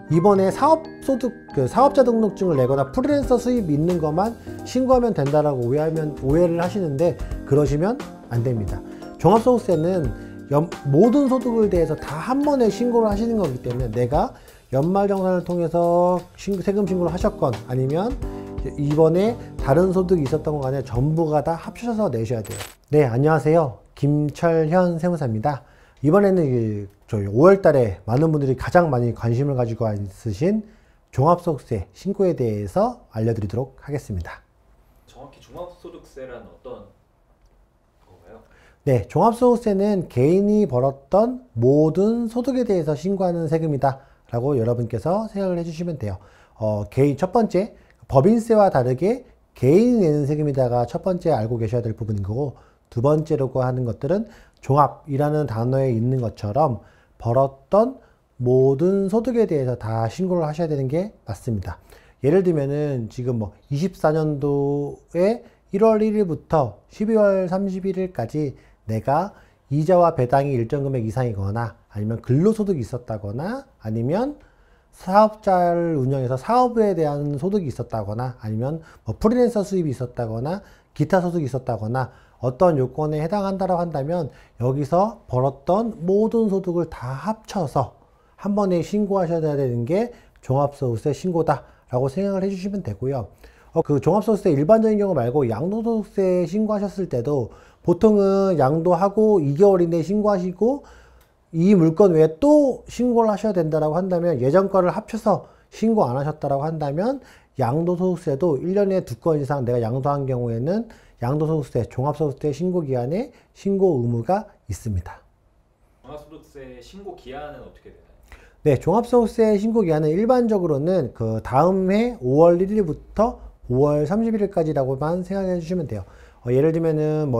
이번에 사업자 등록증을 내거나 프리랜서 수입 있는 것만 신고하면 된다라고 오해를 하시는데, 그러시면 안 됩니다. 종합소득세는 모든 소득에 대해서 다 한 번에 신고를 하시는 거기 때문에, 내가 연말정산을 통해서 세금 신고를 하셨건 아니면 이번에 다른 소득이 있었던 것 간에 전부가 다 합쳐서 내셔야 돼요. 네, 안녕하세요. 김철현 세무사입니다. 이번에는 저희 5월 달에 많은 분들이 가장 많이 관심을 가지고 있으신 종합소득세 신고에 대해서 알려드리도록 하겠습니다. 정확히 종합소득세란 어떤 건가요? 네, 종합소득세는 개인이 벌었던 모든 소득에 대해서 신고하는 세금이다 라고 여러분께서 생각을 해주시면 돼요. 첫 번째, 법인세와 다르게 개인이 내는 세금이다가 첫 번째 알고 계셔야 될 부분인 거고, 두 번째로 하는 것들은 종합이라는 단어에 있는 것처럼 벌었던 모든 소득에 대해서 다 신고를 하셔야 되는 게 맞습니다. 예를 들면은 지금 24년도에 1월 1일부터 12월 31일까지 내가 이자와 배당이 일정 금액 이상이거나 아니면 근로소득이 있었다거나 아니면 사업자를 운영해서 사업에 대한 소득이 있었다거나 아니면 프리랜서 수입이 있었다거나 기타 소득이 있었다거나 어떤 요건에 해당한다고 한다면, 여기서 벌었던 모든 소득을 다 합쳐서 한 번에 신고하셔야 되는 게 종합소득세 신고다 라고 생각을 해주시면 되고요. 그 종합소득세 일반적인 경우 말고 양도소득세 신고하셨을 때도 보통은 양도하고 2개월 이내에 신고하시고 이 물건 외에 또 신고를 하셔야 된다고 한다면, 예전 거를 합쳐서 신고 안 하셨다고 한다면 양도소득세도 1년에 2건 이상 내가 양도한 경우에는 양도소득세, 종합소득세 신고기한에 신고 의무가 있습니다. 종합소득세 신고기한은 어떻게 되나요? 네, 종합소득세 신고기한은 일반적으로는 그 다음 해 5월 1일부터 5월 31일까지라고만 생각해 주시면 돼요. 예를 들면은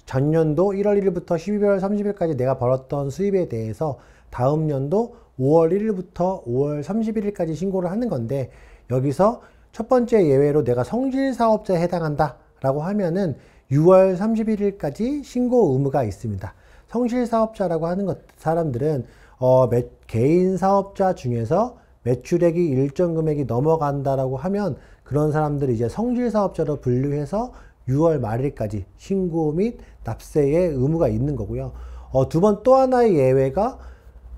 전년도 1월 1일부터 12월 30일까지 내가 벌었던 수입에 대해서 다음 년도 5월 1일부터 5월 31일까지 신고를 하는 건데, 여기서 첫 번째 예외로 내가 성실사업자에 해당한다 라고 하면은 6월 31일까지 신고 의무가 있습니다. 성실사업자라고 하는 사람들은 개인 사업자 중에서 매출액이 일정 금액이 넘어간다라고 하면 그런 사람들이 이제 성실사업자로 분류해서 6월 말일까지 신고 및 납세의 의무가 있는 거고요. 또 하나의 예외가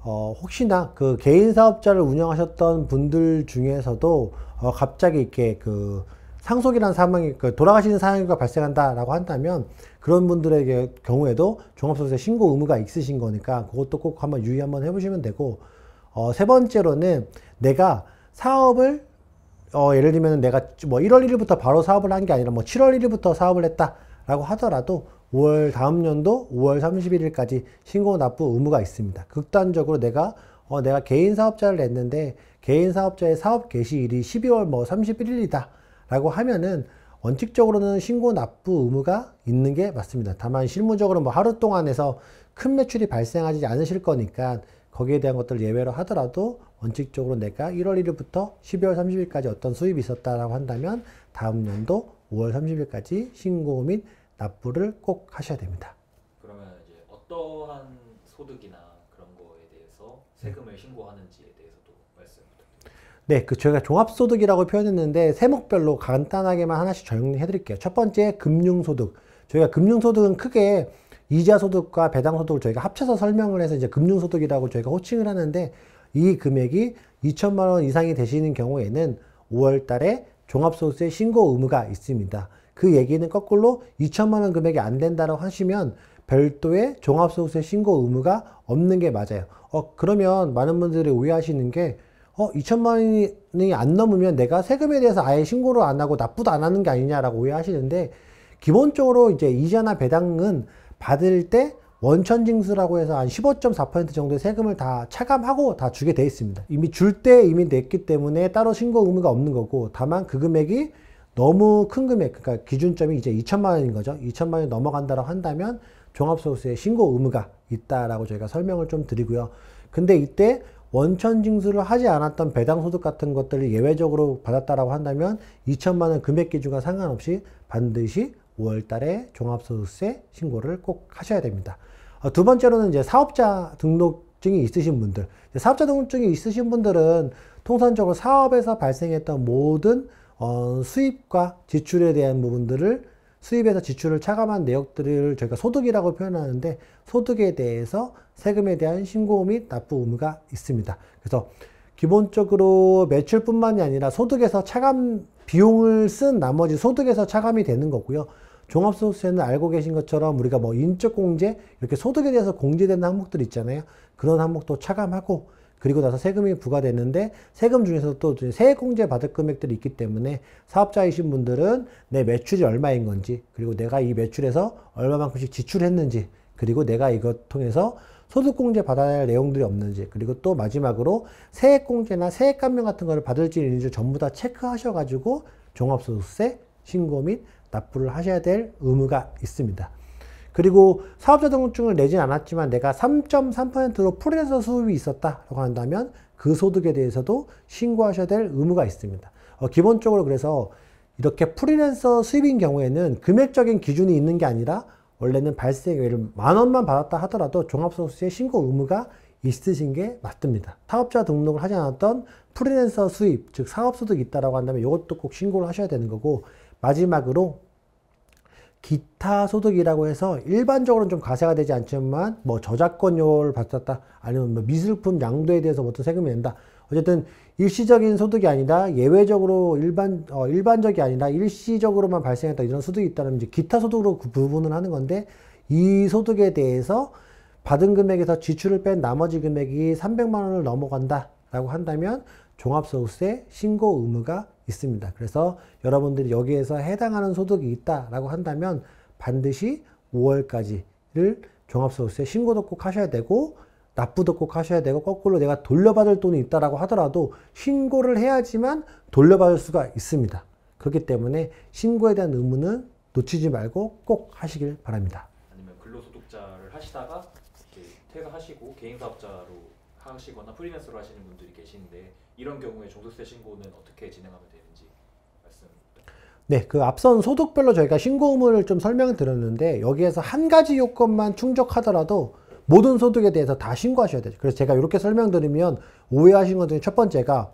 혹시나 그 개인 사업자를 운영하셨던 분들 중에서도 갑자기 이렇게 그 상속이라는 상황이, 돌아가시는 상황이 발생한다라고 한다면 그런 분들에게 경우에도 종합소득세 신고 의무가 있으신 거니까 그것도 꼭 한번 유의 한번 해보시면 되고, 세 번째로는 내가 사업을 예를 들면 내가 1월 1일부터 바로 사업을 한 게 아니라 7월 1일부터 사업을 했다라고 하더라도 다음 연도 5월 31일까지 신고 납부 의무가 있습니다. 극단적으로 내가 개인 사업자를 냈는데 개인 사업자의 사업 개시일이 12월 31일이다 라고 하면은 원칙적으로는 신고 납부 의무가 있는 게 맞습니다. 다만 실무적으로 하루 동안 해서 큰 매출이 발생하지 않으실 거니까 거기에 대한 것들을 예외로 하더라도 원칙적으로 내가 1월 1일부터 12월 30일까지 어떤 수입이 있었다라고 한다면 다음 연도 5월 30일까지 신고 및 납부를 꼭 하셔야 됩니다. 그러면 이제 어떠한 소득이나 그런 거에 대해서 세금을 신고하는지에 대해서도 말씀 부탁드립니다. 네, 저희가 종합소득이라고 표현했는데 세목별로 간단하게만 하나씩 정리해 드릴게요. 첫 번째, 금융소득. 저희가 금융소득은 크게 이자소득과 배당소득을 저희가 합쳐서 설명을 해서 이제 금융소득이라고 저희가 호칭을 하는데, 이 금액이 2천만 원 이상이 되시는 경우에는 5월 달에 종합소득세 신고 의무가 있습니다. 그 얘기는 거꾸로 2천만 원 금액이 안 된다고 하시면 별도의 종합소득세 신고 의무가 없는 게 맞아요. 그러면 많은 분들이 오해하시는 게 2천만 원이 안 넘으면 내가 세금에 대해서 아예 신고를 안 하고 납부도 안 하는 게 아니냐라고 오해하시는데, 기본적으로 이제 이자나 배당은 받을 때 원천징수라고 해서 한 15.4% 정도의 세금을 다 차감하고 다 주게 돼 있습니다. 이미 줄 때 이미 냈기 때문에 따로 신고 의무가 없는 거고, 다만 그 금액이 너무 큰 금액, 그러니까 기준점이 이제 2천만 원인 거죠. 2천만 원이 넘어간다고 한다면 종합소득세 신고 의무가 있다라고 저희가 설명을 좀 드리고요. 근데 이때 원천징수를 하지 않았던 배당소득 같은 것들을 예외적으로 받았다라고 한다면 2천만 원 금액 기준과 상관없이 반드시 5월 달에 종합소득세 신고를 꼭 하셔야 됩니다. 두 번째로는 이제 사업자 등록증이 있으신 분들. 사업자 등록증이 있으신 분들은 통상적으로 사업에서 발생했던 모든 수입과 지출에 대한 부분들을 수입에서 지출을 차감한 내역들을 저희가 소득이라고 표현하는데 소득에 대해서 세금에 대한 신고 및 납부 의무가 있습니다. 그래서 기본적으로 매출뿐만이 아니라 소득에서 차감 비용을 쓴 나머지 소득에서 차감이 되는 거고요. 종합소득세는 알고 계신 것처럼 우리가 뭐 인적공제 이렇게 소득에 대해서 공제되는 항목들 있잖아요. 그런 항목도 차감하고 그리고 나서 세금이 부과되는데 세금 중에서도 또 세액공제 받을 금액들이 있기 때문에 사업자이신 분들은 내 매출이 얼마인 건지 그리고 내가 이 매출에서 얼마만큼씩 지출했는지 그리고 내가 이것 통해서 소득공제 받아야 할 내용들이 없는지 그리고 또 마지막으로 세액공제나 세액감면 같은 거를 받을지 있는지 전부 다 체크하셔가지고 종합소득세 신고 및 납부를 하셔야 될 의무가 있습니다. 그리고 사업자 등록증을 내진 않았지만 내가 3.3%로 프리랜서 수입이 있었다라고 한다면 그 소득에 대해서도 신고하셔야 될 의무가 있습니다. 기본적으로 그래서 이렇게 프리랜서 수입인 경우에는 금액적인 기준이 있는 게 아니라 원래는 발생, 예를 10,000원만 받았다 하더라도 종합소득세 신고 의무가 있으신 게 맞습니다. 사업자 등록을 하지 않았던 프리랜서 수입, 즉 사업소득이 있다라고 한다면 이것도 꼭 신고를 하셔야 되는 거고 마지막으로 기타 소득이라고 해서 일반적으로는 좀 과세가 되지 않지만 뭐 저작권료를 받았다 아니면 뭐 미술품 양도에 대해서 어떤 세금이 낸다. 어쨌든 일시적인 소득이 아니라 예외적으로 일반적이 아니라 일시적으로만 발생했다 이런 소득이 있다면 이제 기타 소득으로 그 부분을 하는 건데 이 소득에 대해서 받은 금액에서 지출을 뺀 나머지 금액이 300만 원을 넘어간다 라고 한다면 종합소득세 신고 의무가 있습니다. 그래서 여러분들이 여기에서 해당하는 소득이 있다라고 한다면 반드시 5월까지를 종합소득세 신고도 꼭 하셔야 되고 납부도 꼭 하셔야 되고 거꾸로 내가 돌려받을 돈이 있다라고 하더라도 신고를 해야지만 돌려받을 수가 있습니다. 그렇기 때문에 신고에 대한 의무는 놓치지 말고 꼭 하시길 바랍니다. 아니면 근로소득자를 하시다가 이렇게 퇴사하시고 개인사업자로 하시거나 프리랜서로 하시는 분들이 계시는데 이런 경우에 종소득세 신고는 어떻게 진행하면 되는지 말씀 부탁드립니다. 네, 그 앞선 소득별로 저희가 신고 의무를 좀 설명을 드렸는데 여기에서 한 가지 요건만 충족하더라도 모든 소득에 대해서 다 신고하셔야 되죠. 그래서 제가 이렇게 설명드리면 오해하신 것 중에 첫 번째가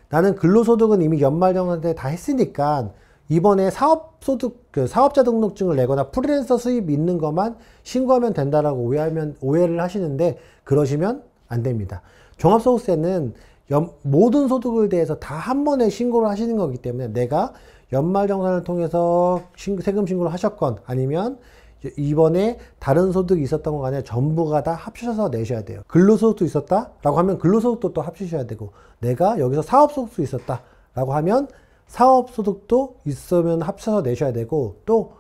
나는 근로소득은 이미 연말정산때 다 했으니까 이번에 사업소득, 사업자 등록증을 내거나 프리랜서 수입 있는 것만 신고하면 된다라고 오해를 하시는데 그러시면 안 됩니다. 종합소득세는 모든 소득에 대해서 다 한 번에 신고를 하시는 거기 때문에 내가 연말정산을 통해서 세금 신고를 하셨건 아니면 이번에 다른 소득이 있었던 거 간에 전부가 다 합쳐서 내셔야 돼요. 근로소득도 있었다라고 하면 근로소득도 또 합치셔야 되고 내가 여기서 사업소득도 있었다라고 하면 사업소득도 있으면 합쳐서 내셔야 되고 또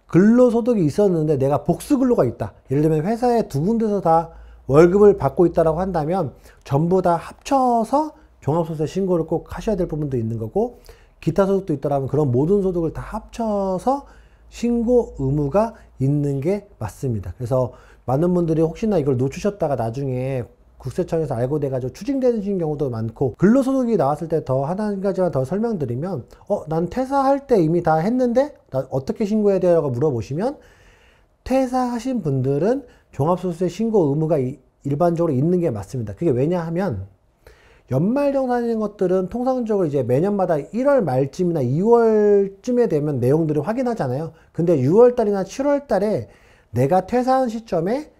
근로소득이 있었는데 내가 복수근로가 있다. 예를 들면 회사에 두 군데서 다 월급을 받고 있다라고 한다면 전부 다 합쳐서 종합소득세 신고를 꼭 하셔야 될 부분도 있는 거고 기타 소득도 있다라면 그런 모든 소득을 다 합쳐서 신고 의무가 있는 게 맞습니다. 그래서 많은 분들이 혹시나 이걸 놓치셨다가 나중에 국세청에서 알고 돼가지고 추징되는 경우도 많고 근로소득이 나왔을 때 더 한 가지만 더 설명드리면 난 퇴사할 때 이미 다 했는데 나 어떻게 신고해야 돼요? 라고 물어보시면 퇴사하신 분들은 종합소득세 신고 의무가 일반적으로 있는 게 맞습니다. 그게 왜냐하면 연말정산인 것들은 통상적으로 이제 매년마다 1월 말쯤이나 2월쯤에 되면 내용들을 확인하잖아요. 근데 6월달이나 7월달에 내가 퇴사한 시점에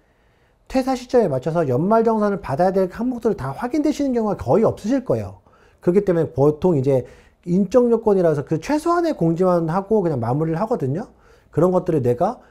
퇴사 시점에 맞춰서 연말정산을 받아야 될 항목들을 다 확인되시는 경우가 거의 없으실 거예요. 그렇기 때문에 보통 이제 인적 요건이라서 그 최소한의 공지만 하고 그냥 마무리를 하거든요. 그런 것들을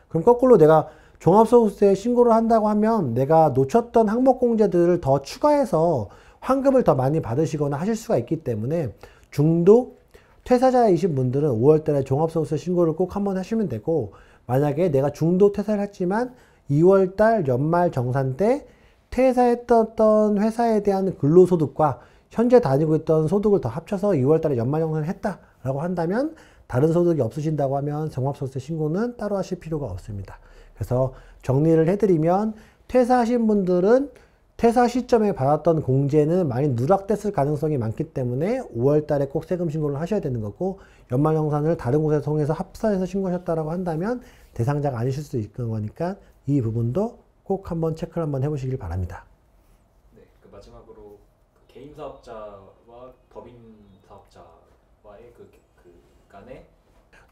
그럼 거꾸로 내가 종합소득세 신고를 한다고 하면 내가 놓쳤던 항목 공제들을 더 추가해서 환급을 더 많이 받으시거나 하실 수가 있기 때문에 중도 퇴사자이신 분들은 5월달에 종합소득세 신고를 꼭 한번 하시면 되고 만약에 내가 중도 퇴사를 했지만 2월달 연말정산 때 퇴사했던 회사에 대한 근로소득과 현재 다니고 있던 소득을 더 합쳐서 2월달에 연말정산을 했다라고 한다면 다른 소득이 없으신다고 하면 종합소득세 신고는 따로 하실 필요가 없습니다. 그래서 정리를 해드리면 퇴사하신 분들은 퇴사 시점에 받았던 공제는 많이 누락됐을 가능성이 많기 때문에 5월달에 꼭 세금 신고를 하셔야 되는 거고 연말정산을 다른 곳에서 통해서 합산해서 신고하셨다라고 한다면 대상자가 아니실 수 있는 거니까 이 부분도 꼭 한번 체크를 한번 해보시길 바랍니다. 네, 그 마지막으로 개인 사업자와 법인 사업자와의 그 간의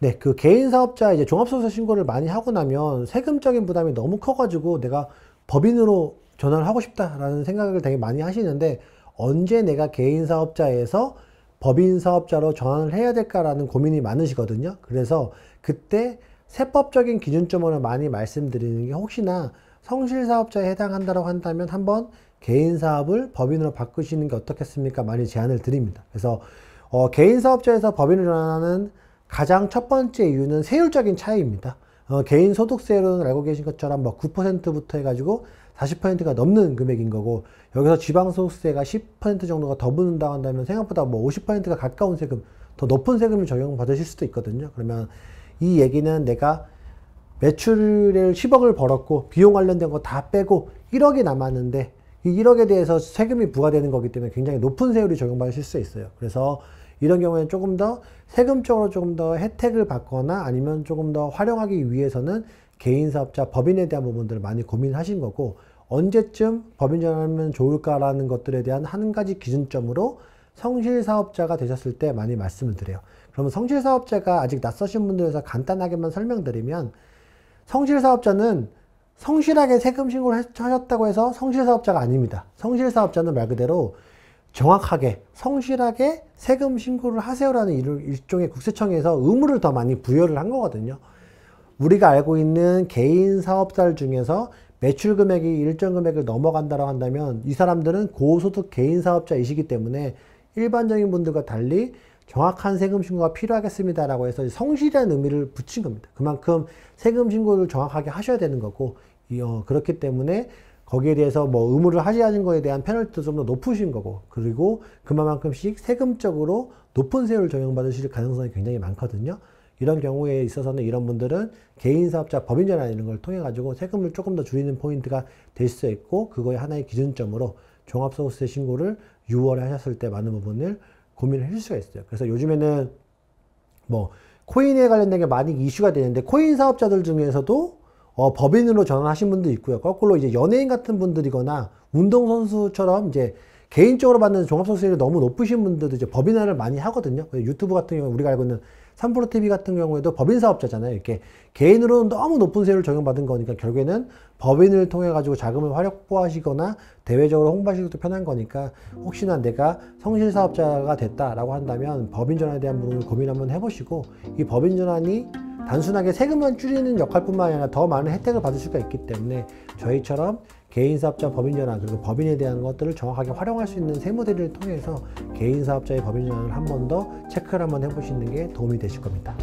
네, 그 개인 사업자 이제 종합소득세 신고를 많이 하고 나면 세금적인 부담이 너무 커가지고 내가 법인으로 전환을 하고 싶다라는 생각을 되게 많이 하시는데, 언제 내가 개인 사업자에서 법인 사업자로 전환을 해야 될까라는 고민이 많으시거든요. 그래서 그때 세법적인 기준점을 많이 말씀드리는 게, 혹시나 성실사업자에 해당한다고 한다면 한번 개인 사업을 법인으로 바꾸시는 게 어떻겠습니까? 많이 제안을 드립니다. 그래서 개인 사업자에서 법인으로 전환하는 가장 첫 번째 이유는 세율적인 차이입니다. 개인 소득세율은 알고 계신 것처럼 뭐 9%부터 해가지고 40%가 넘는 금액인 거고, 여기서 지방소득세가 10% 정도가 더 붙는다고 한다면 생각보다 뭐 50%가 가까운 세금, 더 높은 세금을 적용받으실 수도 있거든요. 그러면 이 얘기는 내가 매출을 10억을 벌었고 비용 관련된 거 다 빼고 1억이 남았는데, 이 1억에 대해서 세금이 부과되는 거기 때문에 굉장히 높은 세율이 적용받으실 수 있어요. 그래서 이런 경우에는 조금 더 세금적으로 조금 더 혜택을 받거나 아니면 조금 더 활용하기 위해서는 개인 사업자 법인에 대한 부분들을 많이 고민하신 거고, 언제쯤 법인 전환하면 좋을까라는 것들에 대한 한 가지 기준점으로 성실사업자가 되셨을 때 많이 말씀을 드려요. 그러면 성실사업자가 아직 낯서신 분들에서 간단하게만 설명드리면, 성실사업자는 성실하게 세금 신고를 하셨다고 해서 성실사업자가 아닙니다. 성실사업자는 말 그대로 정확하게 성실하게 세금 신고를 하세요라는 일종의 국세청에서 의무를 더 많이 부여를 한 거거든요. 우리가 알고 있는 개인 사업자들 중에서 매출 금액이 일정 금액을 넘어간다고 한다면 이 사람들은 고소득 개인 사업자이시기 때문에 일반적인 분들과 달리 정확한 세금 신고가 필요하겠습니다라고 해서 성실이라는 의미를 붙인 겁니다. 그만큼 세금 신고를 정확하게 하셔야 되는 거고, 그렇기 때문에 거기에 대해서 뭐 의무를 하시는 거에 대한 페널티도 좀 더 높으신 거고, 그리고 그만큼씩 세금적으로 높은 세율을 적용받으실 가능성이 굉장히 많거든요. 이런 경우에 있어서는 이런 분들은 개인 사업자 법인 전환 이런 걸 통해 가지고 세금을 조금 더 줄이는 포인트가 될 수 있고, 그거의 하나의 기준점으로 종합소득세 신고를 6월에 하셨을 때 많은 부분을 고민을 해줄 수가 있어요. 그래서 요즘에는 뭐 코인에 관련된 게 많이 이슈가 되는데, 코인 사업자들 중에서도 법인으로 전환하신 분도 있고요. 거꾸로 이제 연예인 같은 분들이거나 운동선수처럼 이제 개인적으로 받는 종합소득세율이 너무 높으신 분들도 이제 법인화를 많이 하거든요. 유튜브 같은 경우 우리가 알고 있는 3프로TV 같은 경우에도 법인 사업자잖아요. 이렇게 개인으로는 너무 높은 세율을 적용받은 거니까 결국에는 법인을 통해 가지고 자금을 확보하시거나 대외적으로 홍보하시기도 편한 거니까, 혹시나 내가 성실 사업자가 됐다라고 한다면 법인 전환에 대한 부분을 고민 한번 해보시고, 이 법인 전환이 단순하게 세금만 줄이는 역할뿐만 아니라 더 많은 혜택을 받을 수가 있기 때문에 저희처럼 개인 사업자 법인 전환, 그리고 법인에 대한 것들을 정확하게 활용할 수 있는 세무대리를 통해서 개인 사업자의 법인 전환을 한 번 더 체크를 한번 해보시는 게 도움이 되실 겁니다.